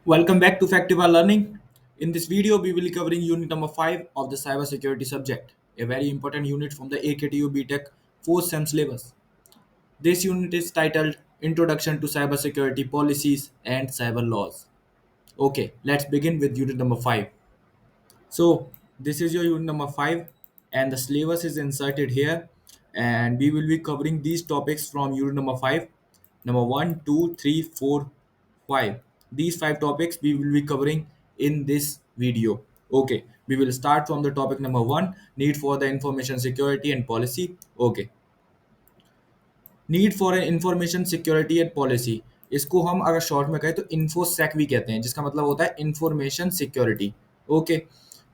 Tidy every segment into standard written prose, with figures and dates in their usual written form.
Welcome back to Factiva Learning. In this video, we will be covering unit number 5 of the cybersecurity subject, a very important unit from the AKTU BTech 4th SEM syllabus. This unit is titled Introduction to Cybersecurity Policies and Cyber Laws. Okay, let's begin with unit number 5. So this is your unit number 5 and the syllabus is inserted here and we will be covering these topics from unit number 5. Number one, 2, 3, 4, 5. These 5 topics we will be covering in this video. Okay, we will start from the topic number 1, need for the information security and policy. Okay, need for information security and policy, इसको हम अगर short में कहें तो InfoSec भी कहते हैं, जिसका मतलब होता है इंफॉर्मेशन सिक्योरिटी. ओके,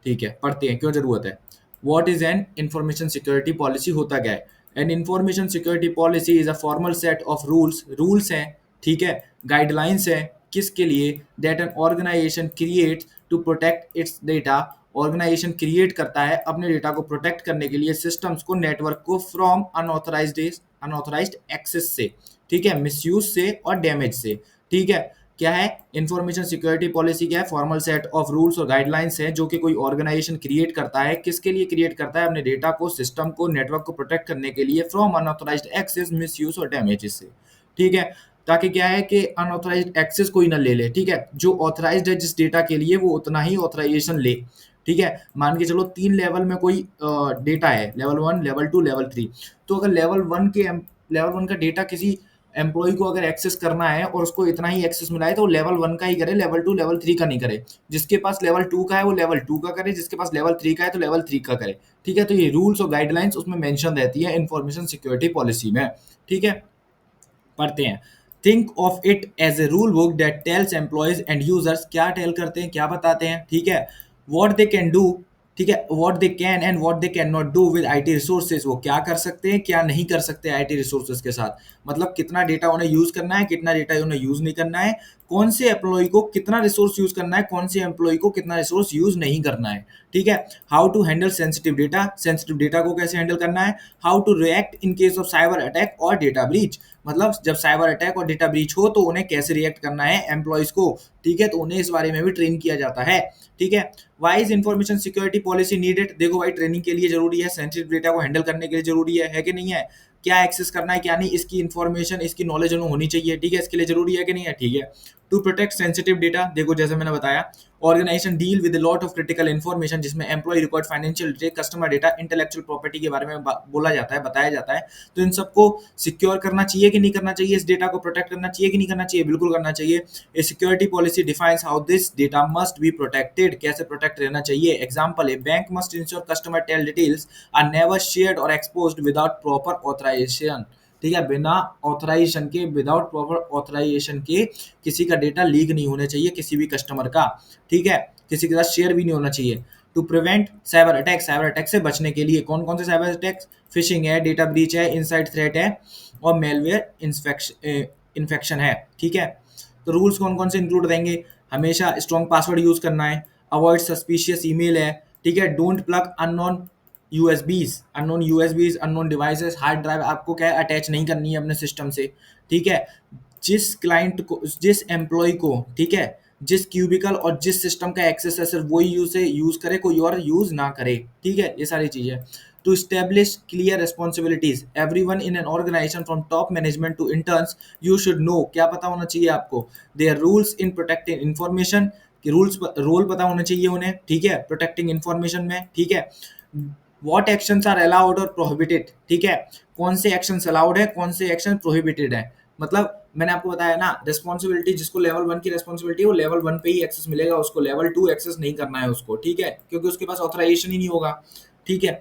ठीक है, पढ़ते हैं क्यों जरूरत है. What is an information security policy, होता क्या है. An information security policy is a formal set of rules हैं, ठीक है, गाइडलाइंस हैं, किसके लिए, that an organization create to protect its data. Organization create करता है अपने डेटा को प्रोटेक्ट करने के लिए सिस्टम्स को, नेटवर्क को, फ्रॉम अनऑथराइज्ड एक्सेस से, ठीक है, मिसयूज से और डैमेज से. ठीक है, क्या है इंफॉर्मेशन सिक्योरिटी पॉलिसी, क्या है, फॉर्मल सेट ऑफ रूल्स और गाइडलाइंस है जो कि कोई ऑर्गेनाइजेशन क्रिएट करता है. किसके लिए क्रिएट करता है, अपने डेटा को, सिस्टम को, नेटवर्क को प्रोटेक्ट करने के लिए, फ्रॉम अनऑथराइज्ड एक्सेस, मिसयूज और डैमेज से. ठीक है, ताकि क्या है कि अनऑथराइज्ड एक्सेस कोई ना ले ले. ठीक है, जो ऑथराइज्ड है जिस डेटा के लिए वो उतना ही ऑथराइजेशन ले. ठीक है, मान के चलो 3 लेवल में कोई डेटा है, लेवल 1, लेवल 2, लेवल 3. तो अगर लेवल 1 का डेटा किसी एम्प्लॉय को अगर एक्सेस करना है और उसको इतना ही एक्सेस मिला है तो लेवल 1 का ही करे, लेवल 2, लेवल 3 का नहीं करे. जिसके पास लेवल 2 का है वो लेवल 2 का करे, जिसके पास लेवल 3 का है तो लेवल 3 का करे. ठीक है, तो ये रूल्स और गाइडलाइंस उसमें मेंशन रहती है इंफॉर्मेशन सिक्योरिटी पॉलिसी में. ठीक है, पढ़ते हैं. Think of it as a rule book that tells employees and users, क्या टेल करते हैं, क्या बताते हैं. ठीक है, व्हाट दे कैन डू, ठीक है, what they can and what they can not do with IT resources, वो क्या कर सकते हैं क्या नहीं कर सकते आईटी रिसोर्सेज के साथ. मतलब कितना डेटा उन्हें यूज करना है, कितना डेटा उन्हें यूज नहीं करना है, कौन से एम्प्लॉय को कितना रिसोर्स यूज करना है, कौन से एम्प्लॉय को कितना रिसोर्स यूज नहीं करना है. ठीक है, how to handle sensitive data को कैसे हैंडल करना है, how to react in case of cyber attack और डेटा ब्रीच, मतलब जब साइबर अटैक और डेटा ब्रीच हो तो उन्हें कैसे रिएक्ट करना है एम्प्लॉयज को. ठीक है, तो उन्हें इस बारे में भी ट्रेन किया जाता है. ठीक है, why is information security policy needed, देखो भाई ट्रेनिंग के लिए जरूरी है, सेंसिटिव डेटा को हैंडल करने के लिए जरूरी है कि नहीं है, क्या एक्सेस करना है क्या नहीं, इसकी इंफॉर्मेशन, इसकी नॉलेज उन्हें होनी चाहिए. ठीक है, इसके लिए जरूरी है कि नहीं है. ठीक है, टू प्रोटेक्ट सेंसिटिव डेटा, देखो जैसे मैंने बताया, organisation deal with lot of critical information जिसमें employ record, financial data, customer data, intellectual property के बारे में बोला जाता है, बताया जाता है. तो इन सबको सिक्योर करना चाहिए कि नहीं करना चाहिए, इस डेटा को प्रोटेक्ट करना चाहिए कि नहीं करना चाहिए, बिल्कुल करना चाहिए. A security policy defines how this data must be protected, कैसे प्रोटेक्ट रहना चाहिए. Example, a bank must ensure customer tell details are never shared और एक्सपोज्ड विदाउट प्रॉपर ऑथराइजेशन. ठीक है, बिना ऑथराइजेशन के, विदाउट प्रॉपर ऑथराइजेशन के किसी का डेटा लीक नहीं होना चाहिए, किसी भी कस्टमर का. ठीक है, किसी के साथ शेयर भी नहीं होना चाहिए. टू प्रिवेंट साइबर अटैक से बचने के लिए, कौन कौन से साइबर अटैक्स, फिशिंग है, डेटा ब्रीच है, इनसाइड थ्रेट है और मेलवेयर इन्फेक्शन है. ठीक है, तो रूल्स कौन कौन से इंक्लूड रहेंगे, हमेशा स्ट्रॉन्ग पासवर्ड यूज करना है, अवॉइड सस्पिशियस ईमेल है. ठीक है, don't plug unknown USBs, unknown devices, hard drive आपको क्या है अटैच नहीं करनी है अपने सिस्टम से. ठीक है, जिस क्लाइंट को, जिस एम्प्लॉय को, ठीक है, जिस क्यूबिकल और जिस सिस्टम का एक्सेस है सिर्फ वही यूज करे, कोई और यूज ना करे. ठीक है, ये सारी चीजें. To establish clear responsibilities, everyone in an organization from top management to interns, you should know, क्या पता होना चाहिए आपको, their rules in protecting information, कि रोल पता होना चाहिए उन्हें. ठीक है, प्रोटेक्टिंग इन्फॉर्मेशन में. ठीक है, व्हाट एक्शंस आर अलाउड और प्रोहिबिटेड, ठीक है, कौन से एक्शंस अलाउड है, कौन से एक्शन प्रोहिबिटेड है. मतलब मैंने आपको बताया ना, रिस्पॉन्सिबिलिटी, जिसको लेवल 1 की रिस्पॉन्सिबिलिटी है वो लेवल 1 पे ही एक्सेस मिलेगा, उसको लेवल 2 एक्सेस नहीं करना है उसको. ठीक है, क्योंकि उसके पास ऑथराइजेशन ही नहीं होगा. ठीक है,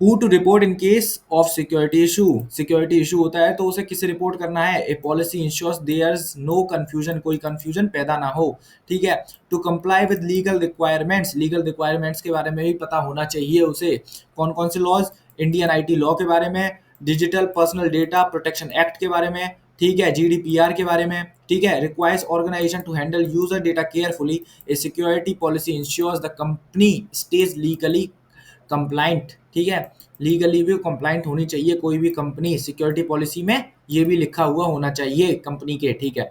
who to report in case of security issue होता है तो उसे किसे रिपोर्ट करना है. A policy ensures there is no confusion, कोई कंफ्यूजन पैदा ना हो. ठीक है, to comply with legal requirements के बारे में भी पता होना चाहिए उसे. कौन कौन से लॉज, इंडियन आईटी लॉ के बारे में, digital personal data protection act के बारे में. ठीक है, जीडीपीआर के बारे में. ठीक है, requires organization to handle user data carefully. A security policy ensures the company stays legally compliant. ठीक है, लीगली भी कंप्लाइंट होनी चाहिए कोई भी कंपनी, सिक्योरिटी पॉलिसी में ये भी लिखा हुआ होना चाहिए कंपनी के. ठीक है,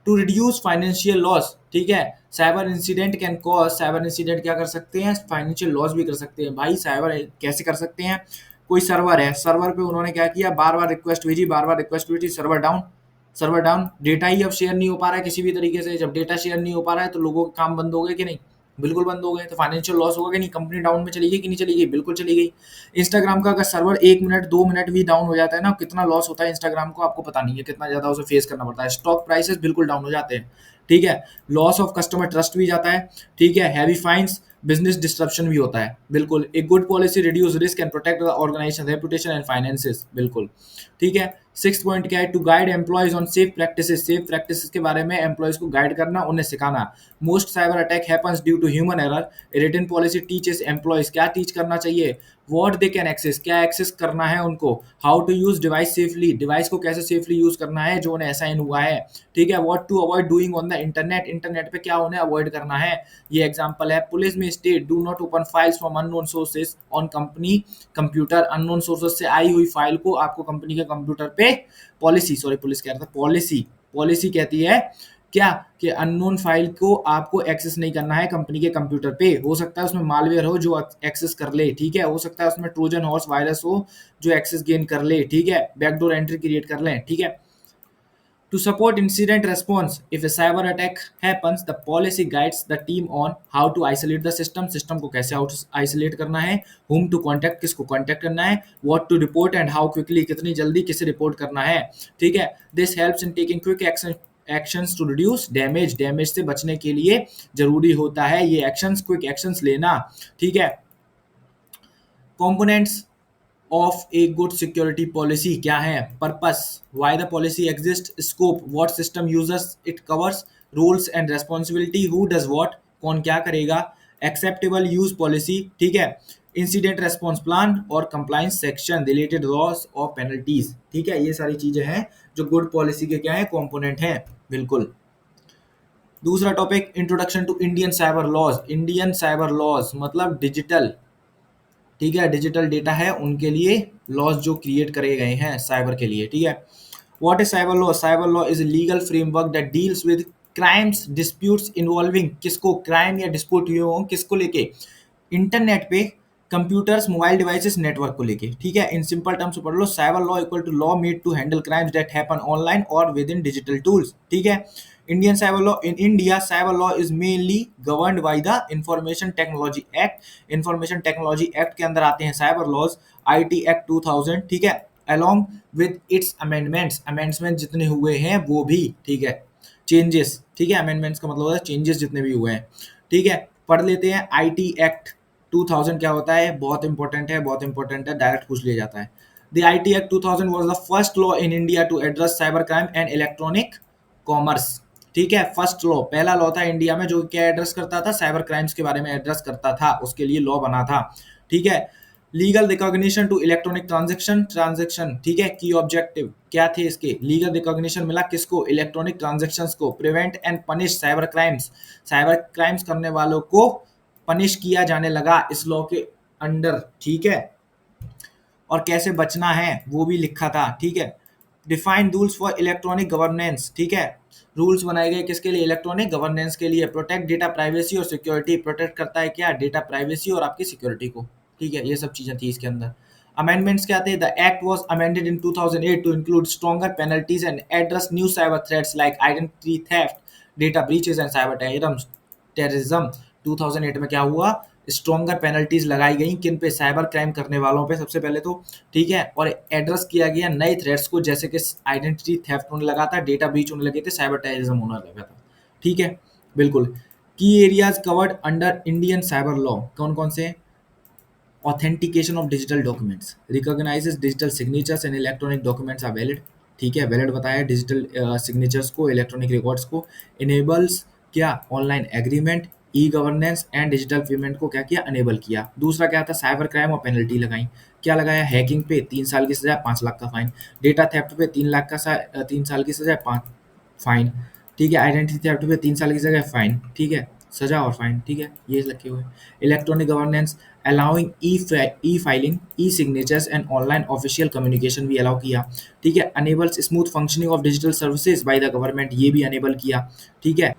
टू रिड्यूस फाइनेंशियल लॉस, ठीक है। साइबर इंसिडेंट क्या कर सकते हैं, फाइनेंशियल लॉस भी कर सकते हैं। भाई साइबर कैसे कर सकते हैं, कोई सर्वर है, सर्वर पे उन्होंने क्या किया, बार बार रिक्वेस्ट भेजी, बार बार रिक्वेस्ट भेजी, सर्वर डाउन, डेटा ही अब शेयर नहीं हो पा रहा है किसी भी तरीके से। जब डेटा शेयर नहीं हो पा रहा है तो लोगों के काम बंद हो गए कि नहीं, बिल्कुल बंद हो गए। तो फाइनेंशियल लॉस होगा कि नहीं, कंपनी डाउन में चली गई कि नहीं चली गई, बिल्कुल चली गई। इंस्टाग्राम का अगर सर्वर 1 मिनट 2 मिनट भी डाउन हो जाता है ना, कितना लॉस होता है इंस्टाग्राम को आपको पता नहीं है, कितना ज्यादा उसे फेस करना पड़ता है। स्टॉक प्राइसेस बिल्कुल डाउन हो जाते हैं, ठीक है। लॉस ऑफ कस्टमर ट्रस्ट भी जाता है, ठीक है। हैवी फाइन्स, बिजनेस डिस्ट्रप्शन भी होता है, बिल्कुल। एक good policy reduce risk and protect the organization reputation and finances, बिल्कुल, ठीक है। सिक्स पॉइंट क्या है, to guide employees on safe practices के बारे में एम्प्लॉयज को गाइड करना, उन्हें सिखाना। Most cyber attack happens due to human error, written policy teaches employees, क्या टीच करना चाहिए, व्हाट दे कैन एक्सेस, क्या एक्सेस करना है उनको, how to use device safely, device को कैसे सेफली यूज करना है जो उन्हें असाइन हुआ है, ठीक है। What to avoid doing on the internet, internet पे क्या उन्हें अवॉइड करना है। ये एग्जांपल है, पुलिस में state do not open files from unknown sources on company computer, unknown sources से आई हुई फाइल को आपको कंपनी के कंप्यूटर पे, पॉलिसी, सॉरी पुलिस कह रहा था, पॉलिसी, पॉलिसी कहती है क्या, कि अननोन फाइल को आपको एक्सेस नहीं करना है कंपनी के कंप्यूटर पे। हो सकता है उसमें मालवेयर हो जो एक्सेस कर ले, ठीक है। हो सकता है उसमें ट्रोजन हॉर्स वायरस हो जो एक्सेस गेन कर ले, ठीक है, बैकडोर एंट्री क्रिएट कर लें, ठीक है। To support incident response, if a cyber attack happens, the policy guides the team on how to isolate the system, system को कैसे isolate करना है, whom to contact, किसको contact करना है, what to report and how quickly, कितनी जल्दी किसे report करना है, ठीक है। This helps in taking quick actions to reduce damage, damage से बचने के लिए जरूरी होता है ये एक्शंस, क्विक एक्शंस लेना, ठीक है। Components of a good security policy क्या है, purpose, why the policy exist, scope, what system users it covers, rules and responsibility, who does what, कौन क्या करेगा, एक्सेप्टेबल यूज पॉलिसी, ठीक है, इंसिडेंट रेस्पॉन्स प्लान और कंप्लायंस सेक्शन, रिलेटेड लॉस और penalties, ठीक है। ये सारी चीजें हैं जो गुड पॉलिसी के क्या है, कंपोनेंट हैं, बिल्कुल। दूसरा topic, introduction to Indian cyber laws. Indian cyber laws मतलब डिजिटल, ठीक है, डिजिटल डेटा है उनके लिए लॉज जो क्रिएट करे गए हैं साइबर के लिए, ठीक है। What is cyber law, cyber law is a legal framework that deals with crimes disputes involving, किसको, क्राइम या डिस्प्यूट हुए हों किसको लेके, इंटरनेट पे, कंप्यूटर्स, मोबाइल डिवाइसेस, नेटवर्क को लेके, ठीक है। इन सिंपल टर्म्स पढ़ लो, cyber law equal to law made to handle crimes that happen online और विद इन डिजिटल टूल्स, ठीक है। Indian cyber law, in India cyber law is mainly governed by the information technology act, information technology act के अंदर आते हैं cyber laws, IT act 2000, ठीक है, along with its amendments, amendment जितने हुए हैं वो भी, ठीक है, चेंजेस, ठीक है, अमेंडमेंट्स का मतलब है चेंजेस जितने भी हुए हैं, ठीक है। पढ़ लेते हैं आईटी एक्ट 2000 क्या होता है, बहुत इंपॉर्टेंट है, बहुत इंपॉर्टेंट है, डायरेक्ट पूछ लिया जाता है। The IT act 2000 was the first law in India to address cyber crime and electronic commerce, ठीक है। फर्स्ट लॉ, पहला लॉ था इंडिया में जो क्या एड्रेस करता था, साइबर क्राइम्स के बारे में एड्रेस करता था, उसके लिए लॉ बना था, ठीक है। Legal recognition to electronic transaction, ठीक है। की ऑब्जेक्टिव क्या थे इसके, लीगल रिकॉग्निशन मिला किसको, इलेक्ट्रॉनिक ट्रांजेक्शंस को, prevent and punish cyber crimes, cyber crimes करने वालों को पनिश किया जाने लगा इस लॉ के अंडर, ठीक है। और कैसे बचना है वो भी लिखा था, ठीक है। Define rules for electronic governance, ठीक है, रूल्स बनाए गए किसके लिए, इलेक्ट्रॉनिक गवर्नेंस के लिए। प्रोटेक्ट डेटा प्राइवेसी और सिक्योरिटी, प्रोटेक्ट करता है क्या, डेटा प्राइवेसी और आपकी सिक्योरिटी को, ठीक है। ये सब चीजें थी इसके अंदर। अमेंडमेंट्स क्या थे, the act was amended in 2008 to include stronger penalties and address new cyber threats like identity theft, data breaches and cyber terrorism. 2008 में क्या हुआ, स्ट्रॉन्गर पेनल्टीज लगाई गई किन पे, साइबर क्राइम करने वालों पे सबसे पहले तो, ठीक है। और एड्रेस किया गया नए थ्रेट्स को, जैसे कि आइडेंटिटी थेफ्ट होने लगा था, डेटा ब्रीच होने लगे थे, साइबर टेररिज्म होने लगा था, ठीक है, बिल्कुल। Key areas covered under Indian cyber law कौन कौन से, authentication of digital documents, recognizes digital signatures and electronic documents are valid, ठीक है, वैलिड बताया डिजिटल सिग्नेचर्स को, इलेक्ट्रॉनिक रिकॉर्ड्स को, इनेबल्स क्या, online agreement, e governance and digital payment को क्या किया, अनेबल किया। दूसरा क्या था, साइबर क्राइम और पेनल्टी लगाई, क्या लगाया, हैकिंग पे 3 साल की सजा 5 लाख का फाइन, डेटा थेफ्ट पे 3 लाख का 3 साल की सजा 5 फाइन, ठीक है, आइडेंटिटी थेफ्ट पे 3 साल की सजा फाइन, ठीक है, सजा और फाइन, ठीक है, ये लगे हुए। Electronic governance, allowing E filing, E signatures and online official communication भी अलाउ किया, ठीक है। Enables smooth functioning of digital services by the government, ये भी अनेबल किया, ठीक है।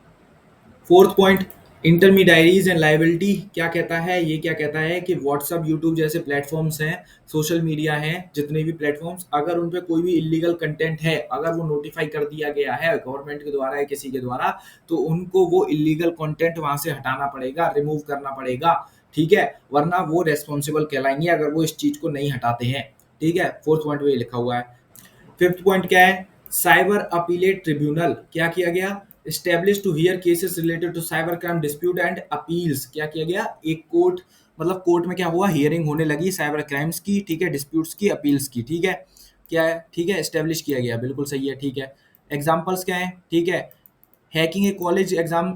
Fourth point, intermediaries and liability, क्या कहता है, ये क्या कहता है कि व्हाट्सअप, यूट्यूब जैसे प्लेटफॉर्म्स हैं, सोशल मीडिया हैं, जितने भी प्लेटफॉर्म्स, अगर उन पे कोई भी इलीगल कंटेंट है, अगर वो नोटिफाई कर दिया गया है गवर्नमेंट के द्वारा या किसी के द्वारा, तो उनको वो इलीगल कंटेंट वहां से हटाना पड़ेगा, रिमूव करना पड़ेगा, ठीक है, वरना वो रेस्पॉन्सिबल कहलाएंगे अगर वो इस चीज को नहीं हटाते हैं, ठीक है। फोर्थ पॉइंट में ये लिखा हुआ है। फिफ्थ पॉइंट क्या है, साइबर अपीलेट ट्रिब्यूनल, क्या किया गया, establish to hear cases related to cyber crime dispute and appeals, क्या किया गया, एक कोर्ट, मतलब कोर्ट में क्या हुआ, हियरिंग होने लगी साइबर क्राइम्स की, ठीक है, डिस्प्यूट्स की, अपील्स की, ठीक है, क्या है, ठीक है, स्टेब्लिश किया गया, बिल्कुल सही है, ठीक है। एग्जाम्पल्स क्या है, ठीक है, हैकिंग ए कॉलेज एग्जाम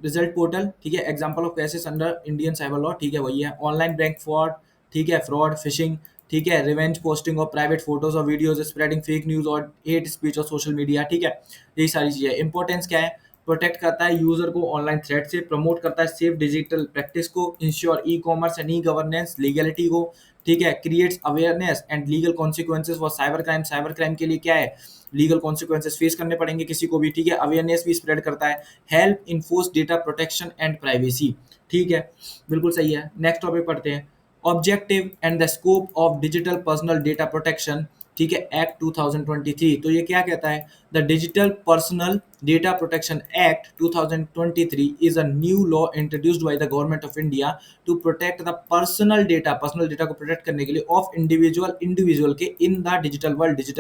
रिजल्ट पोर्टल, ठीक है, example of cases under Indian cyber law, ठीक है, वही है। ऑनलाइन बैंक फ्रॉड, ठीक है, फ्रॉड, फिशिंग, ठीक है, revenge posting of private photos और वीडियोज, स्प्रेडिंग फेक न्यूज और हेट स्पीच और सोशल मीडिया, ठीक है, यही सारी चीजें। इंपॉर्टेंस क्या है, प्रोटेक्ट करता है यूजर को ऑनलाइन थ्रेट से, प्रमोट करता है सेफ डिजिटल प्रैक्टिस को, ensure e commerce and e governance legality को, ठीक है, creates awareness and legal consequences for cyber crime, cyber crime के लिए क्या है, लीगल कॉन्सिक्वेंसेस फेस करने पड़ेंगे किसी को भी, ठीक है, अवेयरनेस भी स्प्रेड करता है, help enforce data protection and privacy, ठीक है, बिल्कुल सही है। नेक्स्ट टॉपिक पढ़ते हैं, objective and the scope of digital personal data protection, ठीक है, एक्ट 2023, तो ये क्या कहता है, the digital personal data protection act 2023 is a new law introduced by the government of India to protect the personal data को protect करने के लिए ऑफ इंडिविजुअल के इन द डिजिटल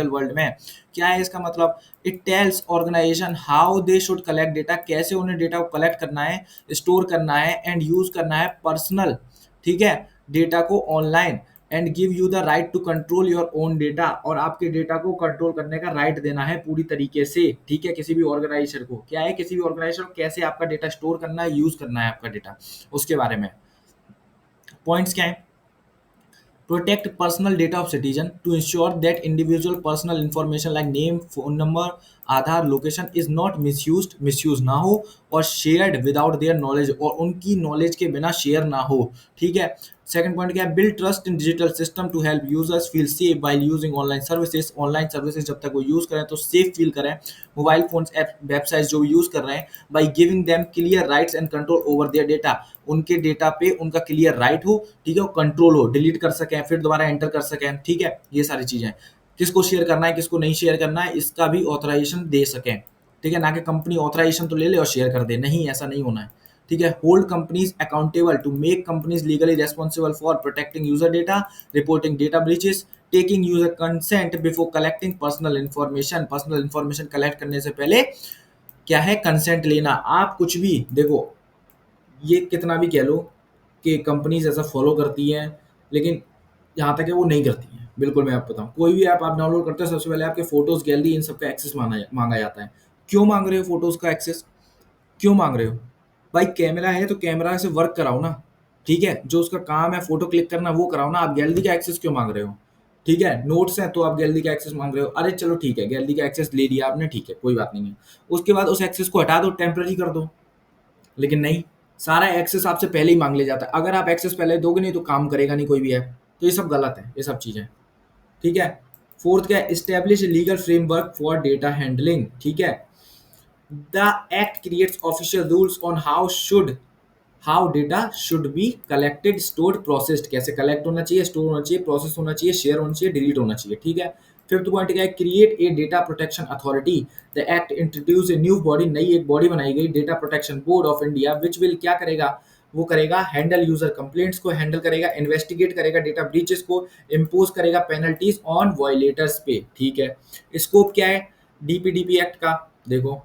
वर्ल्ड में। क्या है इसका मतलब, it tells organization how they should collect data, कैसे उन्हें डेटा को कलेक्ट करना है, स्टोर करना है एंड यूज करना है पर्सनल, ठीक है, डेटा को online, and give you the right to control your own data, और आपके डेटा को कंट्रोल करने का राइट देना है पूरी तरीके से, ठीक है, किसी भी ऑर्गेनाइजेशन को, क्या है, किसी भी ऑर्गेनाइजेशन को कैसे आपका डेटा स्टोर करना है, यूज करना है आपका डेटा, उसके बारे में। पॉइंट्स क्या है, protect personal data of citizen to ensure that individual personal information like name, phone number, Aadhaar, location is not misuse ना हो और शेयर्ड विदाउट देयर नॉलेज, और उनकी नॉलेज के बिना शेयर ना हो, ठीक है। सेकंड पॉइंट क्या है, build trust in digital system to help users feel safe by using online services जब तक वो यूज करें तो सेफ फील करें, मोबाइल फोन्स ऐप वेबसाइट्स जो यूज कर रहे हैं, by giving them clear rights and control over their data, उनके डेटा पे उनका क्लियर राइट हो, ठीक है, वो कंट्रोल हो, डिलीट कर सकें, फिर दोबारा एंटर कर सकें, ठीक है, ये सारी चीजें, किसको शेयर करना है, किसको नहीं शेयर करना है, इसका भी ऑथराइजेशन दे सकें, ठीक है, ना कि कंपनी ऑथराइजेशन तो ले ले और शेयर कर दे, नहीं, ऐसा नहीं होना है, ठीक है। Hold companies accountable to make companies legally responsible for protecting user data, reporting data breaches, taking user consent before collecting personal information collect करने से पहले क्या है, कंसेंट लेना। आप कुछ भी देखो, ये कितना भी कह लो कि कंपनीज ऐसा फॉलो करती हैं, लेकिन यहाँ तक है वो नहीं करती हैं, बिल्कुल। मैं आपको बताऊँ, कोई भी ऐप आप डाउनलोड करते हो सबसे पहले आपके फोटोज, गैलरी, इन सब का एक्सेस मांगा जाता है। क्यों मांग रहे हो फोटोज का एक्सेस, क्यों मांग रहे हो भाई, कैमरा है तो कैमरा से वर्क कराओ ना, ठीक है, जो उसका काम है फोटो क्लिक करना वो कराओ ना, आप गैलरी का एक्सेस क्यों मांग रहे हो, ठीक है, नोट्स हैं तो आप गैलरी का एक्सेस मांग रहे हो, अरे चलो ठीक है, गैलरी का एक्सेस ले लिया आपने, ठीक है, कोई बात नहीं है, उसके बाद उस एक्सेस को हटा दो, टेम्पररी कर दो, लेकिन नहीं, सारा एक्सेस आपसे पहले ही मांग लिया जाता है, अगर आप एक्सेस पहले दोगे नहीं तो काम करेगा नहीं कोई भी ऐप, तो ये सब गलत है, ये सब चीजें, ठीक है। फोर्थ क्या है, establish legal framework for data handling, ठीक है, the act creates official rules on how data should be collected, stored, processed, कैसे कलेक्ट होना चाहिए, स्टोर होना चाहिए, प्रोसेस होना चाहिए, शेयर होना चाहिए, डिलीट होना चाहिए, ठीक है। फिफ्थ पॉइंट क्या है, create a data protection authority, the act introduce a new body, नई एक बॉडी बनाई गई, data protection board of India, which will क्या करेगा, वो करेगा हैंडल यूजर कंप्लेंट्स को, हैंडल करेगा, इन्वेस्टिगेट करेगा डेटा ब्रीचेस को, इम्पोज करेगा पेनल्टीज ऑन वायलेटर्स पे, ठीक है। स्कोप क्या है डीपीडीपी एक्ट का, देखो,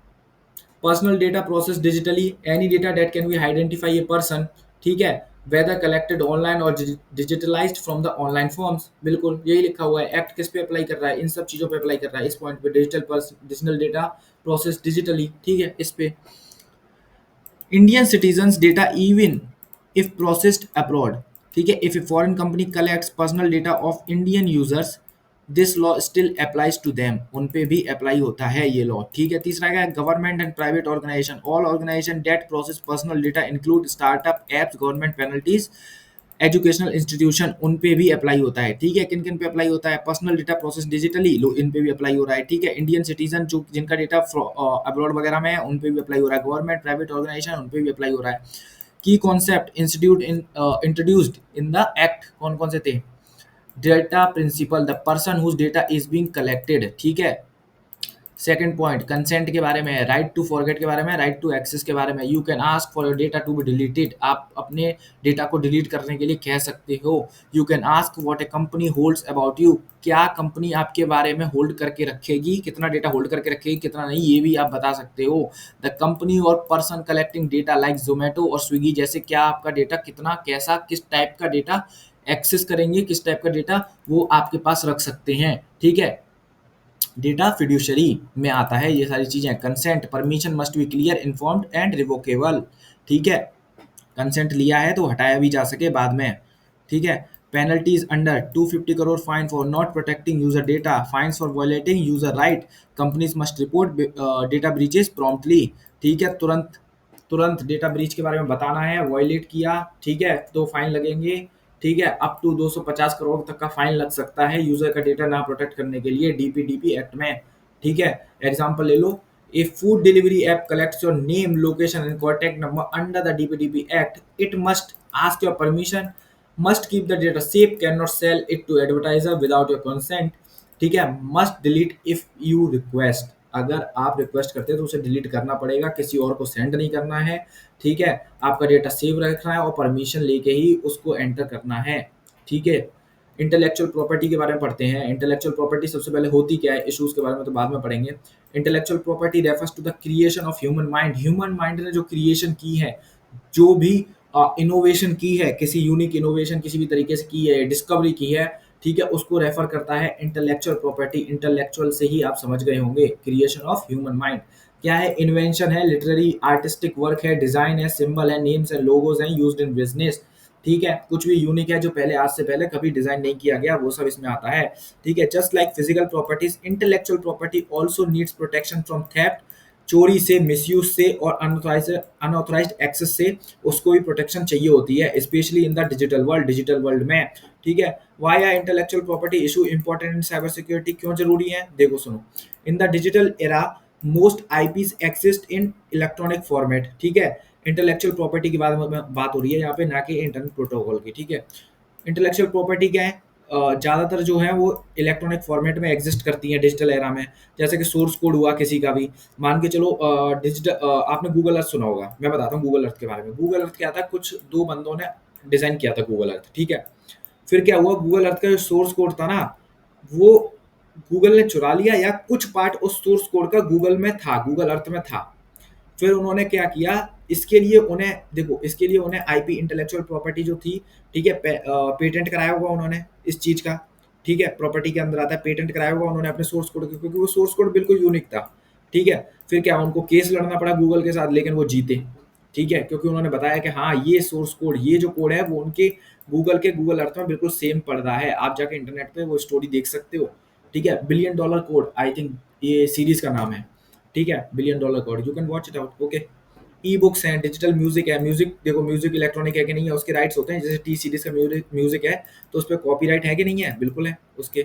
personal data process digitally, any data that can be identify a person, ठीक है, वेदर कलेक्टेड ऑनलाइन और digitalised from the online forms, बिल्कुल यही लिखा हुआ है। एक्ट किस पे अप्लाई कर रहा है, इन सब चीजों पे अप्लाई कर रहा है, इस पॉइंट पे, डिजिटल डेटा प्रोसेस डिजिटली, ठीक है, इस पे। Indian citizens data even if processed abroad, ठीक है, if a foreign company collects personal data of Indian users, this law still applies to them, उन पे भी अप्लाई होता है ये लॉ, ठीक है। तीसरा क्या है, government and private organization, all organization that process personal data include startup apps government penalties educational institution, उन पे भी अप्लाई होता है, ठीक है। किन किन पे अप्लाई होता है, पर्सनल डेटा प्रोसेस डिजिटली लो, इन पे भी अप्लाई हो रहा है, ठीक है। इंडियन सिटीजन जो जिनका डेटा अब्रॉड वगैरह में है उन पे भी अप्लाई हो रहा है, गवर्नमेंट प्राइवेट ऑर्गेनाइजेशन उन पे भी अप्लाई हो रहा है। की concept institute in introduced in the act, कौन कौन से थे, data principal, the person whose data is being collected, ठीक है। सेकंड पॉइंट कंसेंट के बारे में है, राइट टू फॉरगेट के बारे में, राइट टू एक्सेस के बारे में, you can ask for your data to be deleted, आप अपने डेटा को डिलीट करने के लिए कह सकते हो। You can ask what A company holds about you, क्या कंपनी आपके बारे में होल्ड करके रखेगी, कितना डेटा होल्ड करके रखेगी कितना नहीं, ये भी आप बता सकते हो। द कंपनी और person collecting data like Zomato और स्विगी जैसे, क्या आपका डेटा कितना कैसा किस टाइप का डेटा एक्सेस करेंगे, किस टाइप का डेटा वो आपके पास रख सकते हैं, ठीक है। डेटा फिड्यूशरी में आता है ये सारी चीजें। Consent permission must be clear informed and revocable, ठीक है। कंसेंट लिया है तो हटाया भी जा सके बाद में, ठीक है। Penalties under 250 crore fine for not protecting user data, fines for violating user right, companies must report data breaches promptly, ठीक है। तुरंत तुरंत डेटा ब्रीच के बारे में बताना है, वायलेट किया, ठीक है, तो फाइन लगेंगे, ठीक है। अप टू 250 करोड़ तक का फाइन लग सकता है यूजर का डेटा ना प्रोटेक्ट करने के लिए डीपीडीपी एक्ट में, ठीक है। एग्जांपल ले लो, a food delivery app collects your name location and contact number under the DPDP act, it must ask your permission, must keep the data safe, can not sell it to advertiser without your consent, ठीक है। Must delete if you request, अगर आप request करते हैं तो उसे delete करना पड़ेगा, किसी और को सेंड नहीं करना है, ठीक है। आपका डेटा सेव रखना है और परमिशन लेके ही उसको एंटर करना है, ठीक है। इंटेलेक्चुअल प्रॉपर्टी के बारे में पढ़ते हैं। इंटेलेक्चुअल प्रॉपर्टी सबसे पहले होती क्या है, इश्यूज के बारे में तो बाद में पढ़ेंगे। Intellectual property refers to the creation of human mind, human mind ने जो क्रिएशन की है, जो भी इनोवेशन की है, किसी यूनिक इनोवेशन किसी भी तरीके से की है, डिस्कवरी की है, ठीक है, उसको रेफर करता है इंटेलेक्चुअल प्रॉपर्टी। इंटेलेक्चुअल से ही आप समझ गए होंगे, क्रिएशन ऑफ ह्यूमन माइंड क्या है, इन्वेंशन है, लिटरेरी आर्टिस्टिक वर्क है, डिजाइन है, सिंबल है, नेम्स है, लोगोज हैं यूज्ड इन बिजनेस, ठीक है। कुछ भी यूनिक है जो पहले आज से पहले कभी डिजाइन नहीं किया गया वो सब इसमें आता है, ठीक है। Just like physical properties, intellectual property also needs protection from theft, चोरी से, मिसयूज से और अनऑथराइज्ड एक्सेस से उसको भी प्रोटेक्शन चाहिए होती है, specially in the digital world, digital world में, ठीक है। Why are intellectual property issue important in cyber security, क्यों जरूरी है, देखो सुनो। In the digital era most IPs exist in electronic format, ठीक है। इंटेलेक्चुअल प्रॉपर्टी की बात हो रही है यहाँ पे, ना कि इंटरनेट प्रोटोकॉल की, ठीक है। इंटेलेक्चुअल प्रॉपर्टी क्या है, ज़्यादातर जो है वो इलेक्ट्रॉनिक फॉर्मेट में एग्जिस्ट करती हैं डिजिटल एरा में, जैसे कि सोर्स कोड हुआ किसी का भी, मान के चलो डिजिटल, आपने गूगल अर्थ सुना होगा, मैं बताता हूँ गूगल अर्थ के बारे में। गूगल अर्थ क्या था, कुछ दो बंदों ने डिजाइन किया था गूगल अर्थ, ठीक है। फिर क्या हुआ, गूगल अर्थ का जो सोर्स कोड था ना, वो गूगल ने चुरा लिया, या कुछ पार्ट उस सोर्स कोड का गूगल में था, गूगल अर्थ में था। फिर उन्होंने क्या किया, इसके लिए उन्हें देखो, इसके लिए उन्हें आईपी इंटेलेक्चुअल प्रॉपर्टी जो थी, ठीक है, पेटेंट कराया होगा उन्होंने इस चीज का, ठीक है। प्रॉपर्टी के अंदर आता है, पेटेंट कराया होगा उन्होंने अपने सोर्स कोड के, क्योंकि वो सोर्स कोड बिल्कुल यूनिक था, ठीक है। फिर क्या, उनको केस लड़ना पड़ा गूगल के साथ, लेकिन वो जीते, ठीक है, क्योंकि उन्होंने बताया कि हाँ ये सोर्स कोड, ये जो कोड है वो उनके गूगल अर्थ में बिल्कुल सेम पड़ रहा है, आप जाके इंटरनेट पे वो स्टोरी देख सकते हो, ठीक है। Billion dollar code, I think ये सीरीज का नाम है, ठीक है, billion dollar code, you can watch it out, okay. E books हैं, डिजिटल म्यूजिक है, म्यूजिक देखो, म्यूजिक इलेक्ट्रॉनिक है कि नहीं है, उसके राइट्स होते हैं, जैसे टी सीरीज का म्यूजिक है तो उस पर कॉपीराइट है कि नहीं है, बिल्कुल है उसके,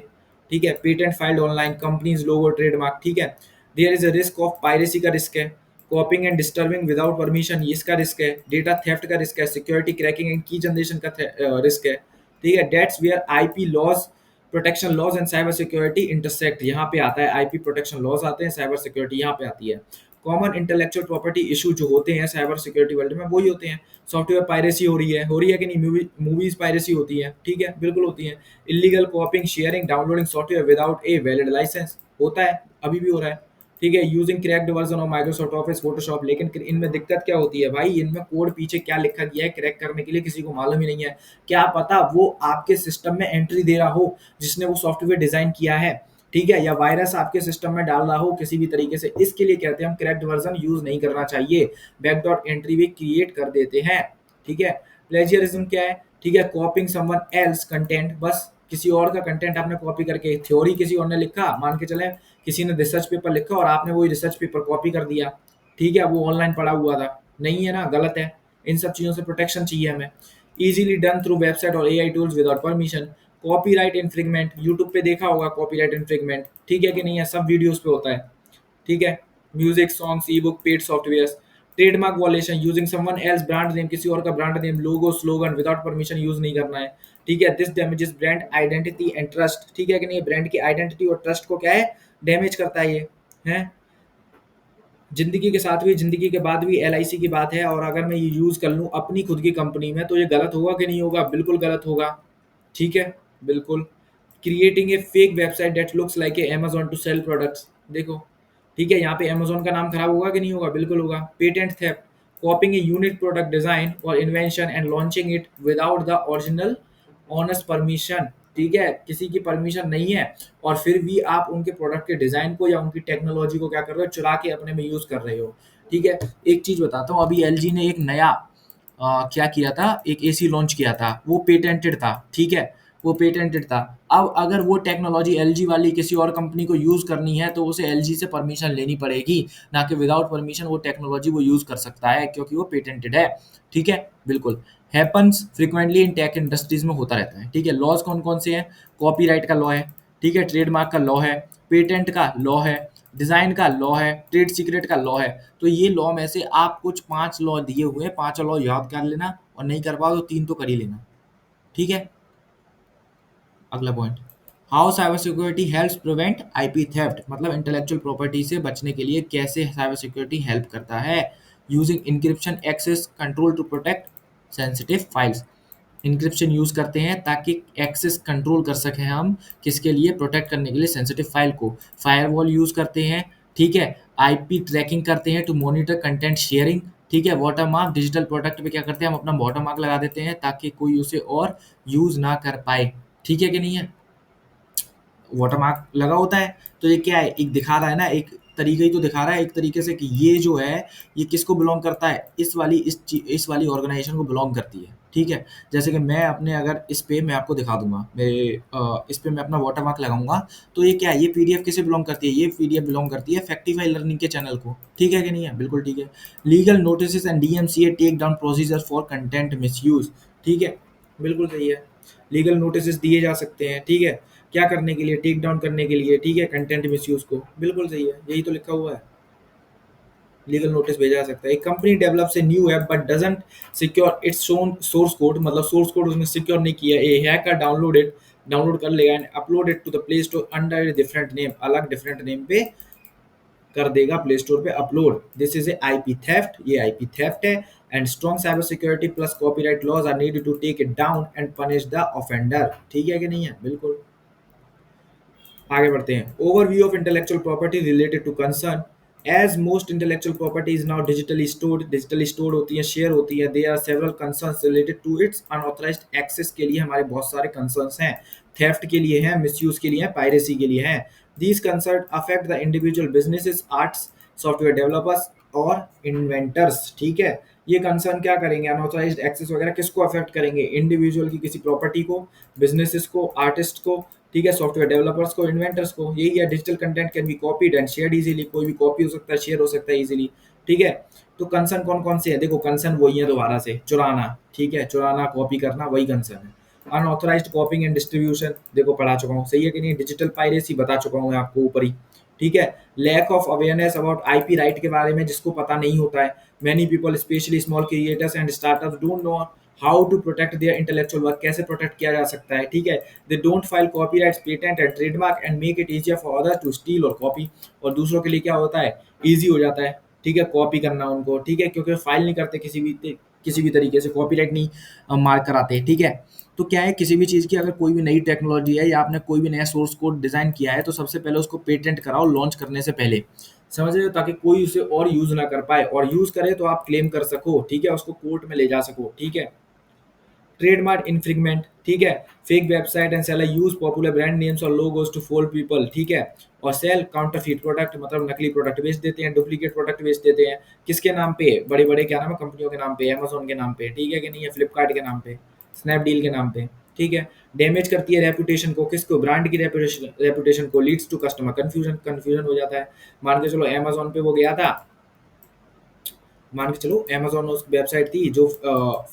ठीक है। Patent filed online, companies logo trademark, ठीक है। There is a risk of piracy का रिस्क है, copying and disturbing without permission इसका रिस्क है, डेटा थेफ्ट का रिस्क है, security cracking and key generation का रिस्क है, ठीक है। That's where IP laws, protection laws and cyber security intersect, यहाँ पे आता है आईपी प्रोटेक्शन लॉज आते हैं, साइबर सिक्योरिटी यहाँ पे आती है। कॉमन इंटेलेक्चुअल प्रॉपर्टी इशू जो होते हैं साइबर सिक्योरिटी वर्ल्ड में वही होते हैं, सॉफ्टवेयर पायरेसी हो रही है कि नहीं, मूवीज पायरेसी होती है, ठीक है, बिल्कुल होती है। Illegal copying, sharing, downloading software without a valid licence होता है, अभी भी हो रहा है, ठीक है। Using cracked version of Microsoft Office, Photoshop, लेकिन इनमें दिक्कत क्या होती है भाई, इनमें कोड पीछे क्या लिखा गया है क्रैक करने के लिए किसी को मालूम ही नहीं है, क्या पता वो आपके सिस्टम में एंट्री दे रहा हो जिसने वो सॉफ्टवेयर डिजाइन किया है, ठीक है, या वायरस आपके सिस्टम में डाल रहा हो किसी भी तरीके से, इसके लिए कहते हैं हम क्रैक्ड वर्जन यूज नहीं करना चाहिए, बैकडोर एंट्री भी क्रिएट कर देते हैं, ठीक है। प्लेजियरिज्म क्या है, ठीक है, कॉपिंग समवन एल्स कंटेंट, बस किसी और का कंटेंट आपने कॉपी करके, थ्योरी किसी और ने लिखा, मान के चले किसी ने रिसर्च पेपर लिखा और आपने वही रिसर्च पेपर कॉपी कर दिया, ठीक है, वो ऑनलाइन पड़ा हुआ था, नहीं है ना, गलत है। इन सब चीज़ों से प्रोटेक्शन चाहिए हमें। इजीली डन थ्रू वेबसाइट और AI tools without permission. Copyright infringement, YouTube पे देखा होगा कॉपीराइट इन्फ्रिंगमेंट, ठीक है कि नहीं है, सब वीडियोस पे होता है, ठीक है। म्यूजिक, सॉन्ग्स, ई book, paid software. Trademark वॉलेशन, using someone else brand name, किसी और का ब्रांड नेम, लोगो, स्लोगन विदाउट परमिशन यूज नहीं करना है, ठीक है। This damages brand identity and trust, ठीक है कि नहीं, ब्रांड की आइडेंटिटी और ट्रस्ट को क्या है, डैमेज करता है ये, है। जिंदगी के साथ भी, जिंदगी के बाद भी, एलआईसी की बात है, और अगर मैं ये यूज कर लूँ अपनी खुद की कंपनी में तो ये गलत होगा कि नहीं होगा, बिल्कुल गलत होगा, ठीक है, बिल्कुल। Creating a fake website that looks like a Amazon to sell products, देखो, ठीक है, यहाँ पे Amazon का नाम खराब होगा कि नहीं होगा, बिल्कुल होगा। Patent theft, copying a unique product design और invention and launching it without the original owner's permission, ठीक है, किसी की परमिशन नहीं है और फिर भी आप उनके प्रोडक्ट के डिजाइन को या उनकी टेक्नोलॉजी को क्या कर रहे हो, चुरा के अपने में यूज कर रहे हो, ठीक है। एक चीज बताता हूँ, अभी एलजी ने एक नया क्या किया था, एक एसी लॉन्च किया था, वो पेटेंटेड था, ठीक है, वो पेटेंटेड था। अब अगर वो टेक्नोलॉजी एलजी वाली किसी और कंपनी को यूज़ करनी है तो उसे एलजी से परमिशन लेनी पड़ेगी, ना कि विदाउट परमिशन वो टेक्नोलॉजी वो यूज़ कर सकता है, क्योंकि वो पेटेंटेड है, ठीक है, बिल्कुल। हैपन्स फ्रिक्वेंटली इन टेक इंडस्ट्रीज में होता रहता है, ठीक है। लॉज कौन कौन से हैं, कॉपीराइट का लॉ है, ठीक है, ट्रेडमार्क का लॉ है, पेटेंट का लॉ है, डिज़ाइन का लॉ है, ट्रेड सीक्रेट का लॉ है। तो ये लॉ में से आप कुछ 5 लॉ दिए हुए हैं, 5 लॉ याद कर लेना और नहीं कर पाओ तो 3 तो कर ही लेना, ठीक है। अगला point, how cyber security helps prevent IP theft, मतलब इंटेलेक्चुअल प्रॉपर्टी से बचने के लिए कैसे साइबर सिक्योरिटी हेल्प करता है। Using encryption access control to protect sensitive files, encryption use करते हैं ताकि एक्सेस कंट्रोल कर सकें हम, किसके लिए, प्रोटेक्ट करने के लिए सेंसिटिव फाइल को। फायरवॉल यूज करते हैं, ठीक है। आईपी ट्रैकिंग करते हैं टू मॉनिटर कंटेंट शेयरिंग, ठीक है। वाटरमार्क, डिजिटल प्रोडक्ट पे क्या करते हैं हम, अपना वाटरमार्क लगा देते हैं ताकि कोई उसे और यूज ना कर पाए, ठीक है कि नहीं है। वाटरमार्क लगा होता है तो ये क्या है, एक दिखा रहा है ना, एक तरीके ही तो दिखा रहा है एक तरीके से कि ये जो है ये किसको बिलोंग करता है, इस वाली ऑर्गेनाइजेशन को बिलोंग करती है, ठीक है। जैसे कि मैं अपने, अगर इस पे मैं आपको दिखा दूंगा, मेरे इस पे मैं अपना वाटरमार्क लगाऊंगा तो ये क्या है, ये पीडीएफ किसे बिलोंग करती है, ये पीडीएफ बिलोंग करती है फैक्टिफाई लर्निंग के चैनल को, ठीक है कि नहीं है, बिल्कुल ठीक है। Legal notice and DMCA take down procedure for content misuse, ठीक है, बिल्कुल सही है। लीगल नोटिस दिए जा सकते हैं, ठीक है, क्या करने के लिए, टेक डाउन करने के लिए, ठीक है, कंटेंट मिसयूज को, बिल्कुल सही है, यही तो लिखा हुआ है, लीगल नोटिस भेजा जा सकता है। एक company develops a new app but doesn't secure its own source code, मतलब सोर्स कोड उसने सिक्योर नहीं किया, ए हैकर डाउनलोड कर लेगा and upload it to the Play Store under a different name, अलग डिफरेंट नेम पे कर देगा प्ले स्टोर पे upload, this is a IP theft, ये आईपी थेफ्ट है। And strong cyber security plus copyright laws are needed to take it down and punish the offender, ठीक है कि नहीं है, बिल्कुल। आगे बढ़ते हैं, overview of intellectual property related to concern. As most intellectual property is now digitally stored होती है, शेयर होती है, there are several concerns related to its unauthorised access के लिए हमारे बहुत सारे कंसर्न्स हैं, थेफ्ट के लिए हैं, मिसयूज के लिए हैं, पायरेसी के लिए हैं। These concern affect the individual businesses, arts, software developers और इन्वेंटर्स, ठीक है। ये कंसर्न क्या करेंगे, अनऑथराइज्ड एक्सेस वगैरह किसको अफेक्ट करेंगे, इंडिविजुअल की किसी प्रॉपर्टी को, बिजनेसेस को, आर्टिस्ट को, ठीक है, सॉफ्टवेयर डेवलपर्स को, इन्वेंटर्स को। यही है, digital content can be copied and shared easily, कोई भी कॉपी हो सकता है, शेयर हो सकता है इजीली, ठीक है। तो कंसर्न कौन कौन से हैं, देखो, कंसर्न वही है दोबारा से, चुराना, ठीक है, चुराना, कॉपी करना, वही कंसर्न है। अनऑथराइज्ड कॉपिंग एंड डिस्ट्रीब्यूशन, देखो पढ़ा चुका हूँ, सही है कि नहीं, डिजिटल पायरेसी बता चुका हूँ मैं आपको ऊपर ही, ठीक है। Lack of awareness about IP right के बारे में, जिसको पता नहीं होता है, many people specially small creators and startups don't know how to protect their intellectual work, कैसे प्रोटेक्ट किया जा सकता है, ठीक है। They don't file copyrights, patent and trademark and make it easier for others to steal और copy, और दूसरों के लिए क्या होता है, ईजी हो जाता है, ठीक है, कॉपी करना उनको, ठीक है, क्योंकि फाइल नहीं करते किसी भी तरीके से, कॉपीराइट नहीं मार्क कराते, ठीक है। तो क्या है, किसी भी चीज़ की अगर कोई भी नई टेक्नोलॉजी है या आपने कोई भी नया सोर्स कोड डिज़ाइन किया है तो सबसे पहले उसको पेटेंट कराओ लॉन्च करने से पहले, समझ रहे हो, ताकि कोई उसे और यूज़ ना कर पाए, और यूज़ करे तो आप क्लेम कर सको, ठीक है, उसको कोर्ट में ले जा सको, ठीक है। ट्रेडमार्क इन्फ्रिंगमेंट, ठीक है, fake website and seller use popular brand names और लोगोज टू फोल पीपल, ठीक है, और सेल काउंटरफीट प्रोडक्ट, मतलब नकली प्रोडक्ट बेच देते हैं, डुप्लीकेट प्रोडक्ट बेच देते हैं, किसके नाम पे, बड़े बड़े क्या नाम है कंपनियों के नाम पे, अमेजोन के नाम पे, ठीक है कि नहीं है, फ्लिपकार्ट के नाम पे, स्नैपडील के नाम पे, ठीक है। डैमेज करती है रेपुटेशन को, किसको, ब्रांड की रेपुटेशन को, leads to customer confusion, confusion हो जाता है। मान के चलो अमेजोन पे वो गया था, मान के चलो अमेजोन उस वेबसाइट थी जो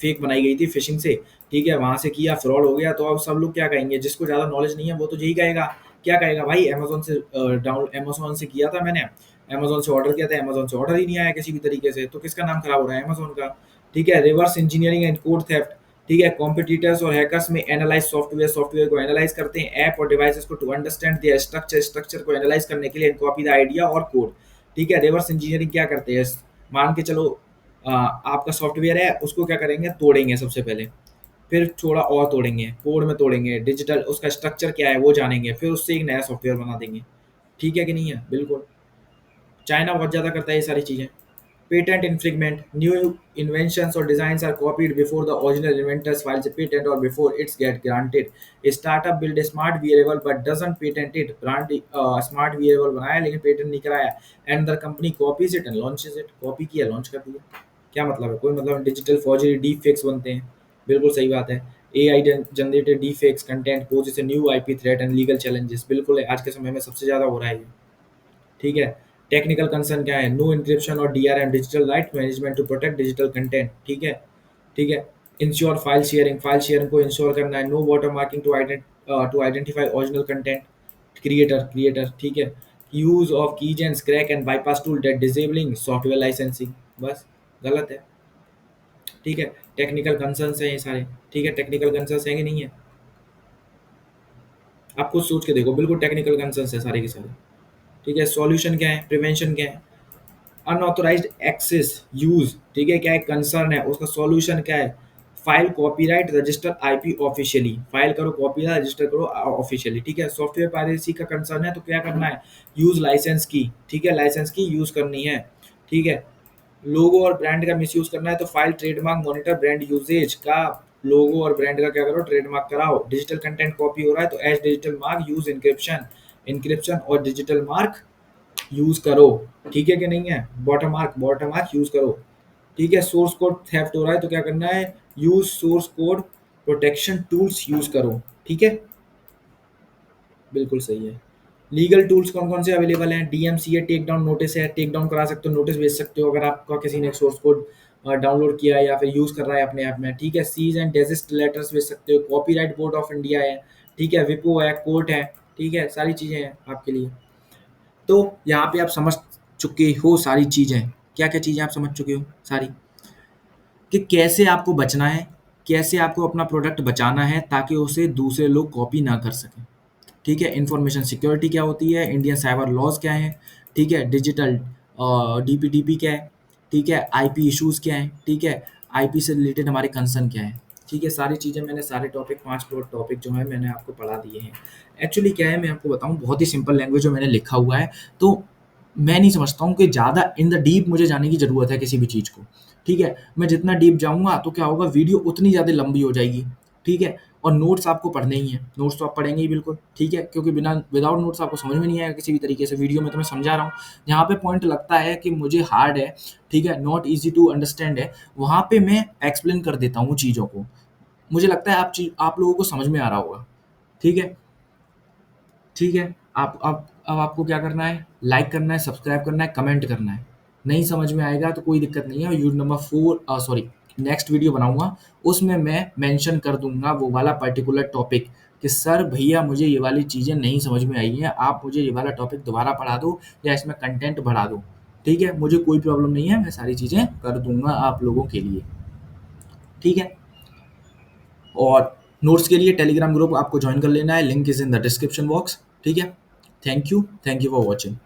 फेक बनाई गई थी फिशिंग से, ठीक है, वहां से किया, फ्रॉड हो गया, तो अब सब लोग क्या कहेंगे, जिसको ज्यादा नॉलेज नहीं है वो तो यही कहेगा, क्या कहेगा भाई, अमेजोन से डाउन अमेजोन से किया था मैंने, अमेजोन से ऑर्डर किया था, अमेजोन से ऑर्डर ही नहीं आया किसी भी तरीके से, तो किसका नाम खराब हो रहा है, अमेजोन का। ठीक है। Reverse engineering and code theft, ठीक है, कॉम्पिटिटर्स और हैकर्स में एनालाइज सॉफ्टवेयर को एनालाइज करते हैं, ऐप और डिवाइसेस को टू अंडरस्टैंड दियर स्ट्रक्चर को एनालाइज करने के लिए कॉपी द आइडिया और कोड। ठीक है। रिवर्स इंजीनियरिंग क्या करते हैं, मान के चलो आपका सॉफ्टवेयर है, उसको क्या करेंगे, तोड़ेंगे सबसे पहले, फिर थोड़ा और तोड़ेंगे, कोड में तोड़ेंगे, डिजिटल उसका स्ट्रक्चर क्या है वो जानेंगे, फिर उससे एक नया सॉफ्टवेयर बना देंगे। ठीक है कि नहीं है, बिल्कुल। चाइना बहुत ज़्यादा करता है ये सारी चीज़ें। Patent infringement, new inventions or designs are copied before the original inventors files a patent or before it's get granted. A startup build a smart wearable but doesn't patent it, brand smart wearable बनाया लेकिन patent नहीं कराया, and the company copies it and launches it, copy किया, launch कर दिया, क्या मतलब है, कोई मतलब, डिजिटल फॉर्जरी, डीप फेक्स बनते हैं, बिल्कुल सही बात है। AI generated deep fakes content poses a new IP threat and legal challenges, बिल्कुल है, आज के समय में सबसे ज़्यादा हो रहा है ये। ठीक है। टेक्निकल कंसर्न क्या है, नो इंक्रिप्शन और DRM, digital right management to protect digital content. ठीक है। ठीक है। इंश्योर फाइल शेयरिंग को इंश्योर करना है, no watermarking to identify original content, creator. ठीक है। Use of keys and crack and bypass tool that disabling software licensing, बस गलत है। ठीक है। टेक्निकल कंसर्न्स हैं ये सारे। ठीक है। टेक्निकल कंसर्न्स है कि नहीं है, आप खुद सोच के देखो, बिल्कुल टेक्निकल कंसर्न्स है सारे के सारे। ठीक है। सॉल्यूशन क्या है, प्रिवेंशन क्या है, अनऑथोराइज्ड एक्सेस यूज, ठीक है, क्या एक कंसर्न है, उसका सॉल्यूशन क्या है, file copyright register IP officially, file करो कॉपीराइट रजिस्टर करो ऑफिशियली। ठीक है। सॉफ्टवेयर पायरेसी का कंसर्न है तो क्या करना है, यूज लाइसेंस की, ठीक है, लाइसेंस की यूज करनी है। ठीक है। लोगो और ब्रांड का मिसयूज करना है तो file trademark monitor brand usage का, लोगो और ब्रांड का क्या करो, ट्रेडमार्क कराओ। डिजिटल कंटेंट कॉपी हो रहा है तो as digital mark use encryption और डिजिटल मार्क यूज करो। ठीक है कि नहीं है, बॉटम मार्क यूज करो। ठीक है। सोर्स कोड थेफ्ट हो रहा है तो क्या करना है, use source code protection tools use करो। ठीक है, बिल्कुल सही है। लीगल टूल्स कौन कौन से अवेलेबल हैं, DMCA टेक डाउन नोटिस है, टेक डाउन करा सकते हो, नोटिस भेज सकते हो अगर आपका किसी ने सोर्स कोड डाउनलोड किया है या फिर यूज कर रहा है अपने ऐप में। ठीक है। सीज एंड डेजिस्ट लेटर्स भेज सकते हो, कॉपीराइट बोर्ड ऑफ इंडिया है, ठीक है, विपो है, कोर्ट है। ठीक है, सारी चीजें हैं आपके लिए। तो यहाँ पे आप समझ चुके हो सारी चीज़ें, क्या क्या चीज़ें आप समझ चुके हो सारी, कि कैसे आपको बचना है, कैसे आपको अपना प्रोडक्ट बचाना है ताकि उसे दूसरे लोग कॉपी ना कर सकें। ठीक है। इंफॉर्मेशन सिक्योरिटी क्या होती है, इंडियन साइबर लॉज क्या है, ठीक है, डिजिटल DPDP क्या है, ठीक है, IP इश्यूज क्या है, ठीक है, IP से रिलेटेड हमारे कंसर्न क्या है। ठीक है, सारी चीज़ें मैंने, सारे टॉपिक, 5 टॉपिक जो है मैंने आपको पढ़ा दिए हैं। एक्चुअली क्या है, मैं आपको बताऊं, बहुत ही सिंपल लैंग्वेज जो मैंने लिखा हुआ है, तो मैं नहीं समझता हूँ कि ज़्यादा इन द डीप मुझे जाने की ज़रूरत है किसी भी चीज़ को। ठीक है। मैं जितना डीप जाऊँगा तो क्या होगा, वीडियो उतनी ज़्यादा लंबी हो जाएगी। ठीक है। और नोट्स आपको पढ़ने ही हैं, नोट्स तो आप पढ़ेंगे ही बिल्कुल। ठीक है, क्योंकि बिना विदाउट नोट्स आपको समझ में नहीं आएगा किसी भी तरीके से। वीडियो में तो मैं समझा रहा हूँ, जहाँ पे पॉइंट लगता है कि मुझे हार्ड है, ठीक है, नॉट ईजी टू अंडरस्टैंड है, वहाँ पे मैं एक्सप्लेन कर देता हूँ चीज़ों को। मुझे लगता है आप लोगों को समझ में आ रहा होगा। ठीक है। ठीक है। आप अब आपको क्या करना है, लाइक करना है, सब्सक्राइब करना है, कमेंट करना है। नहीं समझ में आएगा तो कोई दिक्कत नहीं है, YouTube number 4 sorry next video बनाऊंगा, उसमें मैं मेंशन कर दूंगा वो वाला पर्टिकुलर टॉपिक, कि सर भैया मुझे ये वाली चीज़ें नहीं समझ में आई हैं, आप मुझे ये वाला टॉपिक दोबारा पढ़ा दो या इसमें कंटेंट बढ़ा दो। ठीक है, मुझे कोई प्रॉब्लम नहीं है, मैं सारी चीज़ें कर दूंगा आप लोगों के लिए। ठीक है। और नोट्स के लिए टेलीग्राम ग्रुप आपको ज्वाइन कर लेना है, link is in the description box. ठीक है। Thank you for watching.